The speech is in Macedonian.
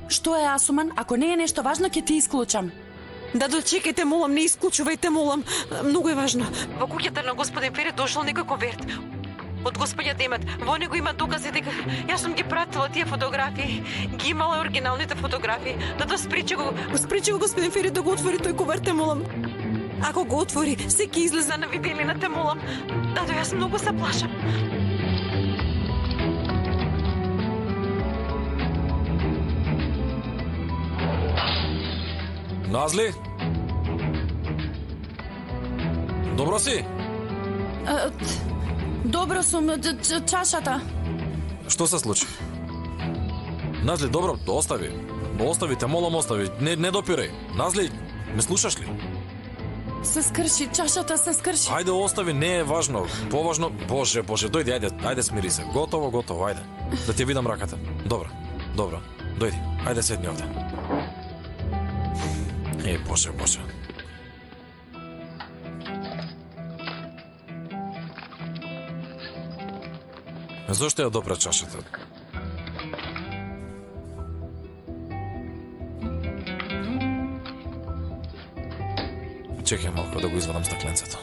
Што е, Асуман? Ако не е нешто важно, ќе ти исклучам. Да, дочекајте, молам, не исклучувајте, молам. Многу е важно. Во куќата на господин Фери дошол некој конверт. Од господја Демет. Во него има докази дека јас сум ги пратила тие фотографии. Ги имала оригиналните фотографии. Да спречи го господин Фери да го отвори тој конверт, молам. Ако го отвори, се ќе излезе на виделината, молам. Да, јас многу се плашам. Назли? Добро си? Добро сум, чашата. Што се случи? Назли, добро, остави. Остави, те молам, остави. Не допирај. Назли, ме слушаш ли? Се скрши, чашата се скрши. Ајде, остави, не е важно. Поважно, Боже, дојди, ајде, смири се. Готово, ајде. Да ти видам раката. Добро, дојди. Ајде, седни овде. Боже. Зошто ја допра чашата? Чекај малку да го извадам стакленцето.